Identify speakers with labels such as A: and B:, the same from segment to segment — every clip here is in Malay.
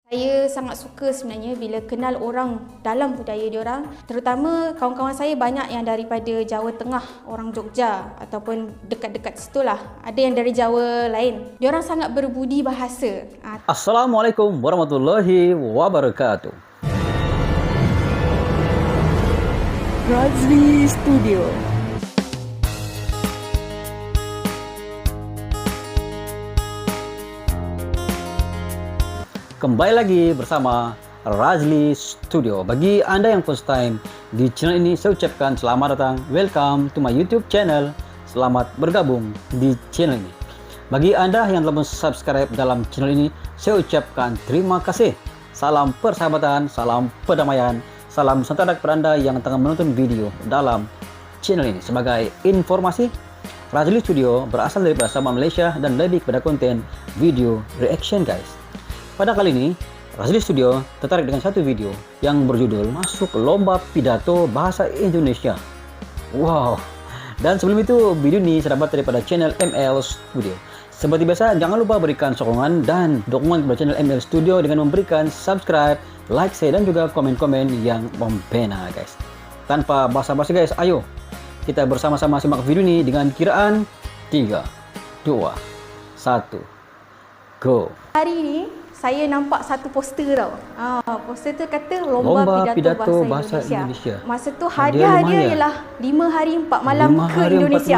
A: Saya sangat suka sebenarnya bila kenal orang dalam budaya diorang. Terutama kawan-kawan saya banyak yang daripada Jawa Tengah, orang Jogja ataupun dekat-dekat situlah. Ada yang dari Jawa lain. Diorang sangat berbudi bahasa.
B: Assalamualaikum warahmatullahi wabarakatuh.
C: Razli Studio.
B: Kembali lagi bersama Razli Studio. Bagi Anda yang first time di channel ini, saya ucapkan selamat datang, welcome to my YouTube channel. Selamat bergabung di channel ini. Bagi Anda yang belum subscribe dalam channel ini, saya ucapkan terima kasih. Salam persahabatan, salam perdamaian, salam sentadak kepada Anda yang tengah menonton video dalam channel ini. Sebagai informasi, Razli Studio berasal dari Sabah, Malaysia dan lebih kepada konten video reaction, guys. Pada kali ini, Razli Studio tertarik dengan satu video yang berjudul Masuk Lomba Pidato Bahasa Indonesia. Wow! Dan sebelum itu, video ini saya dapat daripada channel ML Studio. Seperti biasa, jangan lupa berikan sokongan dan dukungan kepada channel ML Studio dengan memberikan subscribe, like, share, dan juga komen-komen yang membina, guys. Tanpa basa-basi, guys, ayo kita bersama-sama simak video ini dengan kiraan 3, 2, 1, go!
A: Hari ini saya nampak satu poster tau. Poster tu kata Lomba Pidato Bahasa Indonesia. Masa tu hadiah ialah 5 hari 4 malam ke Indonesia.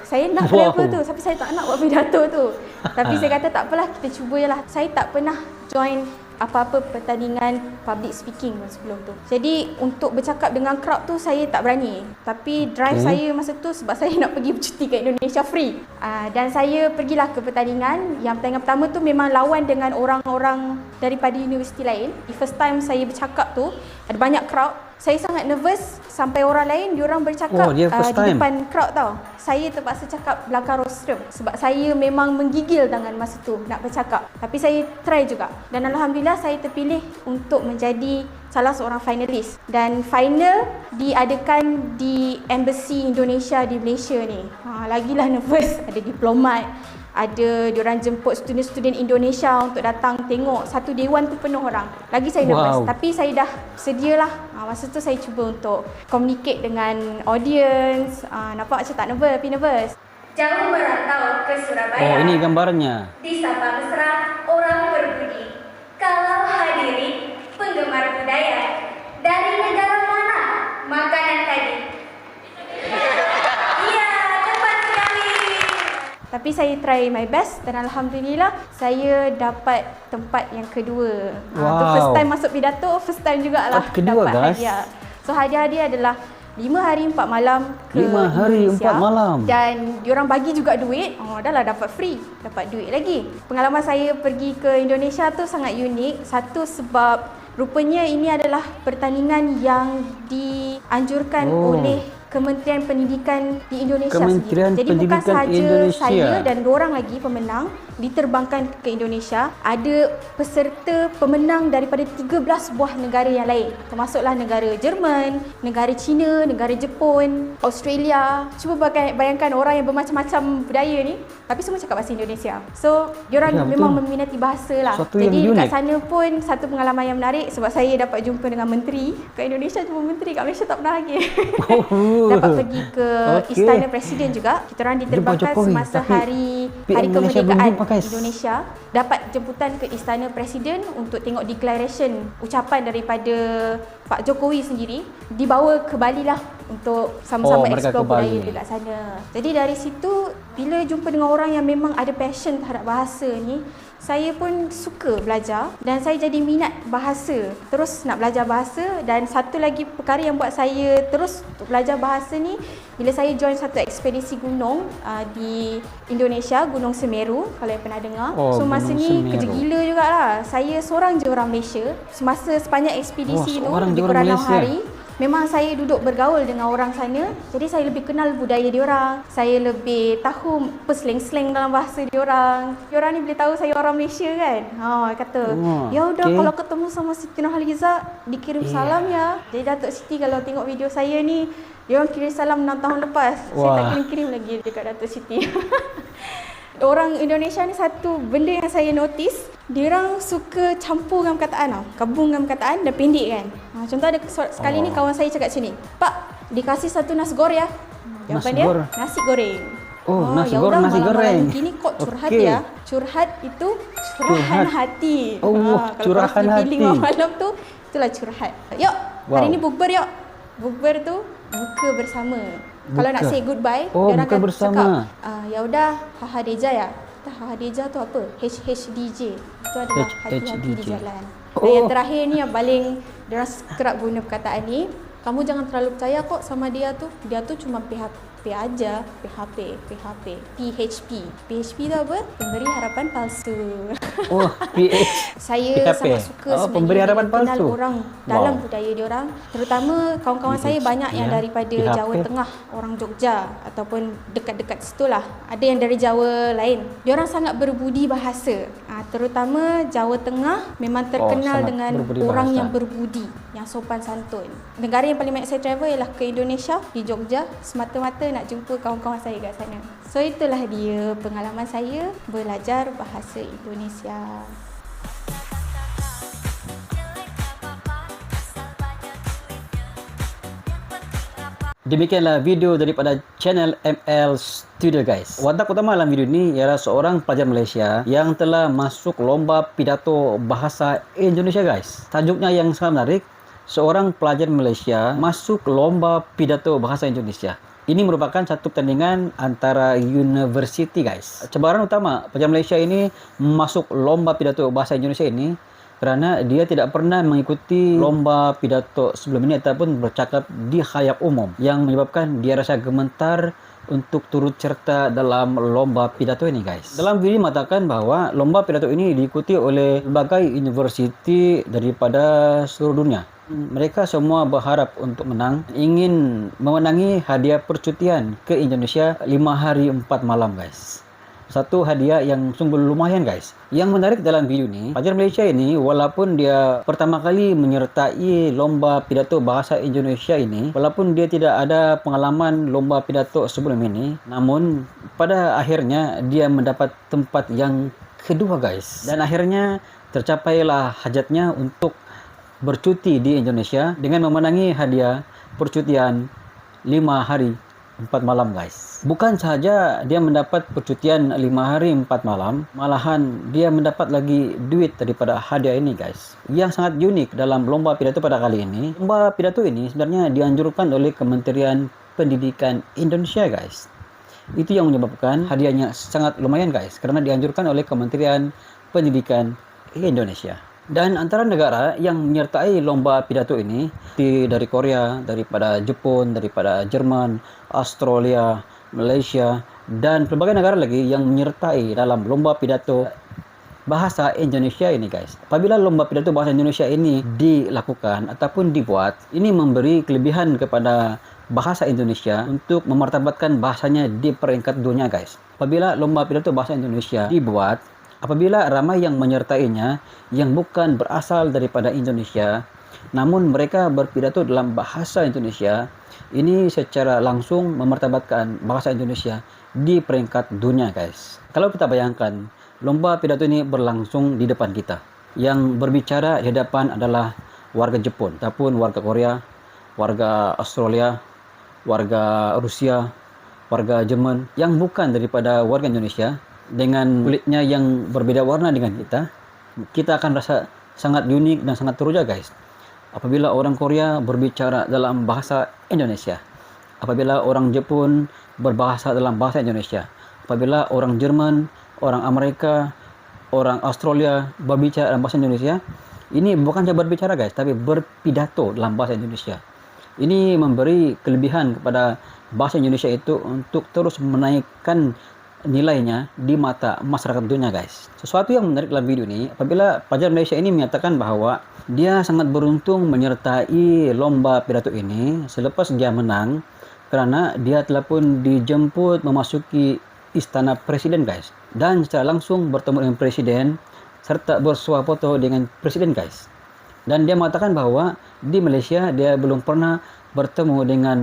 A: Saya nak level tu, tapi saya tak nak buat pidato tu. Tapi saya kata tak apalah, kita cuba je lah. Saya tak pernah join apa-apa pertandingan public speaking sebelum tu. Jadi untuk bercakap dengan crowd tu saya tak berani. Tapi drive saya masa tu sebab saya nak pergi bercuti ke Indonesia free. Dan saya pergilah ke pertandingan. Yang pertandingan pertama tu memang lawan dengan orang-orang daripada universiti lain. The first time saya bercakap tu ada banyak crowd. Saya sangat nervous sampai orang lain diorang bercakap di depan crowd tau. Saya terpaksa cakap belakang rostrum sebab saya memang menggigil dengan masa tu nak bercakap. Tapi saya try juga dan alhamdulillah saya terpilih untuk menjadi salah seorang finalis. Dan final diadakan di Embassy Indonesia di Malaysia ni. Lagilah nervous, ada diplomat, ada diorang jemput student-student Indonesia untuk datang tengok. Satu dewan tu penuh orang. Lagi saya nervous. Tapi saya dah sedialah. Masa tu saya cuba untuk communicate dengan audience. Nampak macam tak nervous, tapi nervous. Jauh merantau ke Surabaya.
B: Oh, ini gambarnya.
A: Di Sabah Mesra, orang berbudi. Kalau hadirin penggemar budaya, dari negara mana makanan tadi? Tapi saya try my best dan alhamdulillah saya dapat tempat yang kedua. Tu first time masuk pidato, first time jugalah
B: kedua,
A: dapat hadiah. So hadiah adalah 5 hari 4 malam ke
B: 5 hari
A: Indonesia.
B: 4 malam.
A: Dan diorang bagi juga duit. Dah lah dapat free, dapat duit lagi. Pengalaman saya pergi ke Indonesia tu sangat unik. Satu sebab rupanya ini adalah pertandingan yang dianjurkan oleh Kementerian Pendidikan di Indonesia
B: Kementerian
A: sendiri. Jadi
B: Pendidikan
A: bukan sahaja
B: Indonesia.
A: saya dan dorang lagi pemenang diterbangkan ke Indonesia. Ada peserta pemenang daripada 13 buah negara yang lain. Termasuklah negara Jerman, negara China, negara Jepun, Australia. Cuba bayangkan orang yang bermacam-macam budaya ni, tapi semua cakap bahasa Indonesia. So, diorang memang meminati bahasa lah. Jadi dekat sana pun satu pengalaman yang menarik sebab saya dapat jumpa dengan menteri. Kat Indonesia cuma menteri, kat Malaysia tak pernah lagi. Dapat pergi ke Istana Presiden juga. Kita orang diterbangkan semasa hari kemerdekaan Indonesia. Dapat jemputan ke Istana Presiden untuk tengok declaration ucapan daripada Pak Jokowi sendiri. Dibawa ke Bali lah untuk sama-sama explore budaya dekat sana. Jadi dari situ bila jumpa dengan orang yang memang ada passion terhadap bahasa ni, saya pun suka belajar dan saya jadi minat bahasa. Terus nak belajar bahasa. Dan satu lagi perkara yang buat saya terus untuk belajar bahasa ni, bila saya join satu ekspedisi gunung di Indonesia, Gunung Semeru, kalau yang pernah dengar. So masa ni kerja gila jugalah. Saya seorang je orang Malaysia. Semasa sepanjang ekspedisi tu, lebih kurang 6 hari, memang saya duduk bergaul dengan orang sana. Jadi saya lebih kenal budaya diorang. Saya lebih tahu slang-slang dalam bahasa diorang. Diorang ni boleh tahu saya orang Malaysia kan. Kata, ya udah kalau ketemu sama Siti Nurhaliza dikirim salam ya. Jadi Datuk Siti kalau tengok video saya ni, diorang kirim salam 6 tahun lepas. Saya tak kirim-kirim lagi dekat Datuk Siti. Orang Indonesia ni satu benda yang saya notice, Diorang suka campur dengan perkataan tau. Gabung dengan perkataan dan pendek kan. Contoh ada sekali ni kawan saya cakap macam ni. Pak, dikasih satu nasi goreng ya. Jawapan dia, nasi goreng.
B: Nasi goreng, nasi goreng.
A: Gini kok curhat ya. Curhat itu curahan hati. Kalau
B: curahan hati.
A: Feeling malam tu, itulah curhat. Yuk, hari ni bukber yuk. Bukber tu buka bersama. Kalau nak say goodbye, diorang akan cakap, ya udah, haha Deja ya. Haha Deja tu apa? HHDJ. Itu adalah hati-hati di jalan. Dan yang terakhir ni yang paling diorang kerap guna perkataan ni, kamu jangan terlalu percaya kok sama dia tu. Dia tu cuma PHP aja. PHP. PHP tu apa? Pemberi harapan palsu. Saya sangat suka
B: pemberi harapan
A: kenal
B: palsu.
A: orang dalam budaya diorang. Terutama kawan-kawan saya banyak yang daripada Jawa Tengah, orang Jogja ataupun dekat-dekat situlah. Ada yang dari Jawa lain. Diorang sangat berbudi bahasa. Terutama Jawa Tengah memang terkenal dengan orang yang berbudi, yang sopan santun. Negara yang paling banyak saya travel ialah ke Indonesia, di Jogja, semata-mata nak jumpa kawan-kawan saya kat sana. So itulah dia pengalaman saya belajar bahasa Indonesia.
B: Demikianlah video daripada channel ML Studio guys. Watak utama dalam video ini ialah seorang pelajar Malaysia yang telah masuk lomba pidato bahasa Indonesia guys. Tajuknya yang sangat menarik, seorang pelajar Malaysia masuk lomba pidato bahasa Indonesia. Ini merupakan satu pertandingan antara universiti guys. Cabaran utama pelajar Malaysia ini masuk lomba pidato bahasa Indonesia ini kerana dia tidak pernah mengikuti lomba pidato sebelum ini ataupun bercakap di khalayak umum, yang menyebabkan dia rasa gemetar untuk turut serta dalam lomba pidato ini guys. Dalam video mengatakan bahawa lomba pidato ini diikuti oleh berbagai universiti daripada seluruh dunia. Mereka semua berharap untuk menang, ingin memenangi hadiah percutian ke Indonesia 5 hari 4 malam guys. Satu hadiah yang sungguh lumayan guys. Yang menarik dalam video ni, pelajar Malaysia ini walaupun dia pertama kali menyertai lomba pidato bahasa Indonesia ini, walaupun dia tidak ada pengalaman lomba pidato sebelum ini, namun pada akhirnya dia mendapat tempat yang kedua guys. Dan akhirnya tercapailah hajatnya untuk bercuti di Indonesia dengan memenangi hadiah percutian 5 hari 4 malam guys. Bukan sahaja dia mendapat percutian 5 hari 4 malam, malahan dia mendapat lagi duit daripada hadiah ini guys. Yang sangat unik dalam lomba pidato pada kali ini, lomba pidato ini sebenarnya dianjurkan oleh Kementerian Pendidikan Indonesia guys. Itu yang menyebabkan hadiahnya sangat lumayan guys, kerana dianjurkan oleh Kementerian Pendidikan Indonesia. Dan antara negara yang menyertai lomba pidato ini dari Korea, daripada Jepun, daripada Jerman, Australia, Malaysia dan pelbagai negara lagi yang menyertai dalam lomba pidato bahasa Indonesia ini guys. Apabila lomba pidato bahasa Indonesia ini dilakukan ataupun dibuat, ini memberi kelebihan kepada bahasa Indonesia untuk memartabatkan bahasanya di peringkat dunia guys. Apabila lomba pidato bahasa Indonesia dibuat, apabila ramai yang menyertainya yang bukan berasal daripada Indonesia, namun mereka berpidato dalam bahasa Indonesia, ini secara langsung memartabatkan bahasa Indonesia di peringkat dunia guys. Kalau kita bayangkan, lomba pidato ini berlangsung di depan kita. Yang berbicara di hadapan adalah warga Jepun, ataupun warga Korea, warga Australia, warga Rusia, warga Jerman, yang bukan daripada warga Indonesia, dengan kulitnya yang berbeda warna dengan kita akan rasa sangat unik dan sangat teruja guys. Apabila orang Korea berbicara dalam bahasa Indonesia, apabila orang Jepun berbahasa dalam bahasa Indonesia, apabila orang Jerman, orang Amerika, orang Australia berbicara dalam bahasa Indonesia, ini bukan saja berbicara guys, tapi berpidato dalam bahasa Indonesia. Ini memberi kelebihan kepada bahasa Indonesia itu untuk terus menaikkan nilainya di mata masyarakat dunia guys. Sesuatu yang menarik dalam video ini, apabila pelajar Malaysia ini menyatakan bahawa dia sangat beruntung menyertai lomba pidato ini selepas dia menang, kerana dia telah pun dijemput memasuki istana presiden guys, dan secara langsung bertemu dengan presiden serta bersuah foto dengan presiden guys. Dan dia mengatakan bahawa di Malaysia dia belum pernah bertemu dengan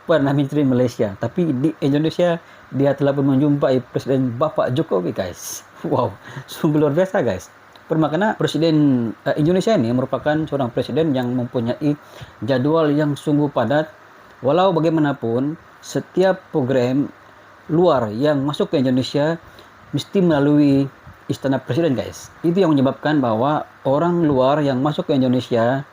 B: Perdana Menteri Malaysia, tapi di Indonesia dia telah pun menjumpai Presiden Bapak Jokowi guys. Wow, sungguh luar biasa guys. Karena Presiden Indonesia ini merupakan seorang presiden yang mempunyai jadwal yang sungguh padat. Walau bagaimanapun, setiap program luar yang masuk ke Indonesia mesti melalui Istana Presiden, guys. Itu yang menyebabkan bahwa orang luar yang masuk ke Indonesia,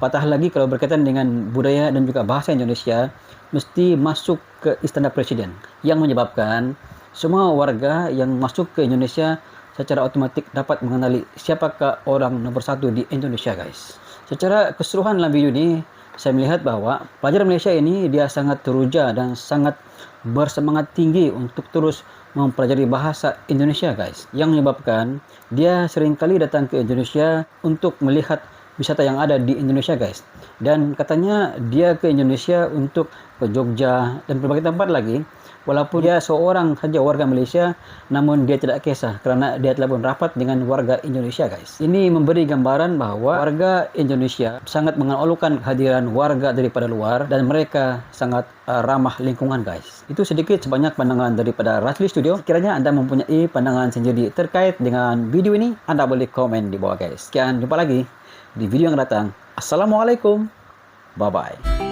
B: patah lagi kalau berkaitan dengan budaya dan juga bahasa Indonesia, mesti masuk ke Istana Presiden. Yang menyebabkan semua warga yang masuk ke Indonesia secara otomatis dapat mengenali siapakah orang nomor satu di Indonesia, guys. Secara keseluruhan dalam video ini, saya melihat bahwa pelajar Malaysia ini dia sangat teruja dan sangat bersemangat tinggi untuk terus mempelajari bahasa Indonesia, guys. Yang menyebabkan dia seringkali datang ke Indonesia untuk melihat wisata yang ada di Indonesia, guys. Dan katanya dia ke Indonesia untuk ke Jogja dan berbagai tempat lagi. Walaupun dia seorang saja warga Malaysia, namun dia tidak kisah karena dia telah pun rapat dengan warga Indonesia, guys. Ini memberi gambaran bahwa warga Indonesia sangat mengalukan kehadiran warga daripada luar dan mereka sangat ramah lingkungan, guys. Itu sedikit sebanyak pandangan daripada Razli Studio. Kiranya Anda mempunyai pandangan sendiri terkait dengan video ini, Anda boleh komen di bawah, guys. Sekian, jumpa lagi di video yang datang. Assalamualaikum. Bye-bye.